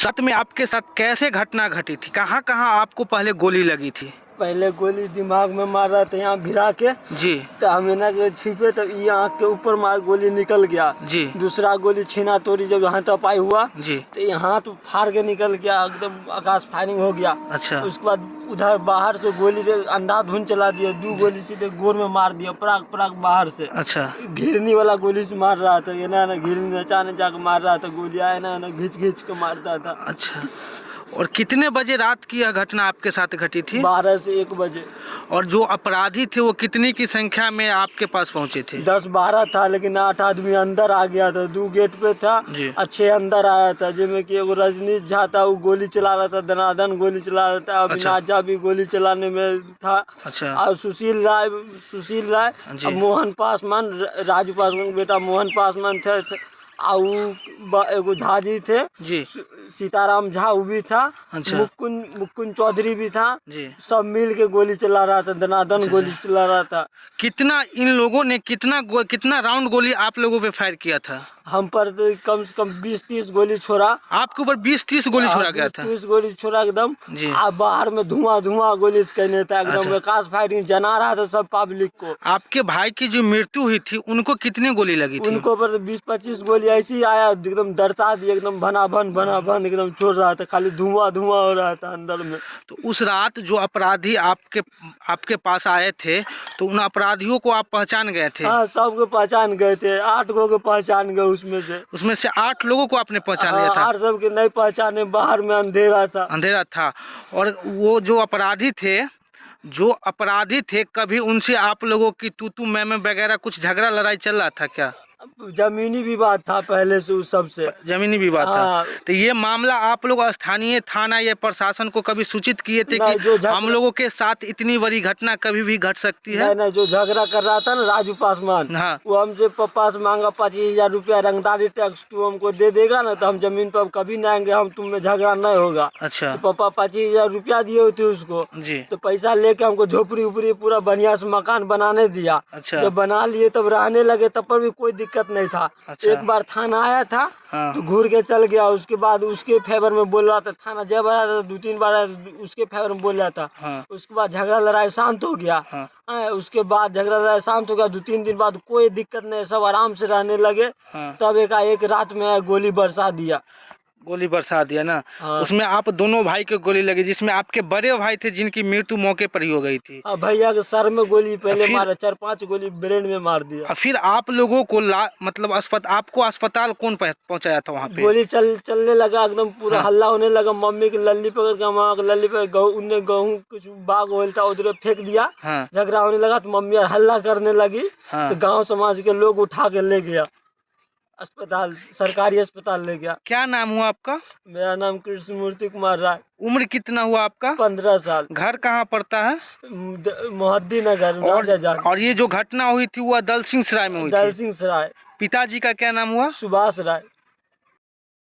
साथ में आपके साथ कैसे घटना घटी थी? कहाँ कहाँ आपको पहले गोली लगी थी? पहले गोली दिमाग में मार रहा था, यहाँ भिरा के जी तो हम ना छिपे तो ये आँख के ऊपर मार गोली निकल गया। जी दूसरा गोली छीना तोड़ी जब यहाँ तपाई हुआ जी। तो यहाँ तो फाड़ के निकल गया, एकदम आकाश फायरिंग हो गया। अच्छा। उसके बाद उधर बाहर से गोली दे अंधाधुंध चला दिया, 2 गोली सीधे गोर में मार दिया, पराग पराग बाहर से। अच्छा। घिरनी वाला गोली से मार रहा था, ये ना घिरनी अचानक जाकर मार रहा था, गोली आए ना घिंच घिंच के मारता था। अच्छा। और कितने बजे रात की यह घटना आपके साथ घटी थी? 12 से 1 बजे। और जो अपराधी थे वो कितनी की संख्या में आपके पास पहुंचे थे? 10-12 था, लेकिन 8 आदमी अंदर आ गया था, 2 गेट पे था, जी। 6 अंदर आया था, जिसमें कि एगो रजनीश झा था, वो गोली चला रहा था, दनादन गोली चला रहा था, अविनाश झा भी गोली चलाने में था। अच्छा। और सुशील राय जी। और मोहन पासवान, राजू पासवान के बेटा मोहन पासवान थे, और एगो झा जी थे जी। सीताराम झा, वो भी था। अच्छा। मुकुंद चौधरी भी था। जी। सब मिल के गोली चला रहा था, दनादन अच्छा, गोली चला रहा था। कितना इन लोगों ने कितना राउंड गोली आप लोगों पे फायर किया था? हम पर तो कम से कम 20-30 गोली छोड़ा। आपके ऊपर 20-30 गोली छोड़ा गया था? 20-30 गोली छोड़ा एकदम। जी। बाहर में धुआं गोली से कहने था, एकदम अच्छा। आकाश फायरिंग जना रहा था सब पब्लिक को। आपके भाई की जो मृत्यु हुई थी उनको कितनी गोली लगी थी? उनको पर 20-25 गोली ऐसी ही आया, एकदम दर्शा दिया, एकदम भना एकदम छोड़ रहा था, खाली धुआं हो रहा था अंदर में। तो उस रात जो अपराधी आपके पास आए थे तो उन अपराधियों को आप पहचान गए थे? हाँ, सबको पहचान गए थे, 8 गो को पहचान गए उसमें से 8 लोगों को आपने पहचान लिया था? 8 सबके नहीं पहचाने, बाहर में अंधेरा था। और वो जो अपराधी थे कभी उनसे आप लोगों की तू मैं वगैरह कुछ झगड़ा लड़ाई चल रहा था क्या? जमीनी विवाद था पहले से, उस सबसे जमीनी विवाद था। हाँ। तो ये मामला आप लोग स्थानीय थाना या प्रशासन को कभी सूचित किए थे कि हम लोगों के साथ इतनी बड़ी घटना कभी भी घट सकती है? नहीं, जो झगड़ा कर रहा था ना राजू पासवान, हाँ। वो हमसे पापा से मांगा 25,000 रुपया रंगदारी टैक्स, तू हमको दे देगा ना तो हम जमीन पर कभी नहीं आएंगे, हम तुम में झगड़ा नहीं होगा। अच्छा। तो पापा 25,000 रुपया दिए थे उसको जी। तो पैसा लेके हमको झोपड़ी उपड़ी पूरा बढ़िया से मकान बनाने दिया। अच्छा। जब बना लिए तब रहने लगे, तब पर भी कोई दिक्कत नहीं था। अच्छा। एक बार थाना आया था। हाँ। तो घूर के चल गया, उसके बाद उसके फेवर में बोल रहा था, थाना जब आया था 2-3 बार उसके फेवर में बोल रहा था। हाँ। उसके बाद झगड़ा लड़ाई शांत हो गया। हाँ। उसके बाद झगड़ा लड़ाई शांत हो गया, 2-3 दिन बाद कोई दिक्कत नहीं, सब आराम से रहने लगे। हाँ। तब एक रात में गोली बरसा दिया। गोली बरसा दिया ना? हाँ। उसमें आप दोनों भाई के गोली लगी, जिसमें आपके बड़े भाई थे जिनकी मृत्यु मौके पर ही हो गई थी। भैया के सर में गोली पहले फिर- मारा, 4-5 गोली ब्रेन में मार दिया। फिर आप लोगों को मतलब आपको अस्पताल कौन पहुंचाया था वहाँ पे? गोली चलने लगा, एकदम पूरा हाँ। हल्ला होने लगा। मम्मी की लल्ली पकड़ के, माँ की लल्ली पे गेहूँ कुछ बाग होल था उधर फेंक दिया। हाँ। झगड़ा होने लगा तो मम्मी हल्ला करने लगी। हाँ। तो गांव समाज के लोग उठा के ले गया अस्पताल, सरकारी अस्पताल ले गया। क्या नाम हुआ आपका? मेरा नाम कृष्णमूर्ति कुमार राय। उम्र कितना हुआ आपका? 15 साल। घर कहाँ पड़ता है? मोहद्दी नगर। और ये जो घटना हुई थी वो दल सिंह सराय में हुई थी? दल सिंह सराय। पिताजी का क्या नाम हुआ? सुभाष राय।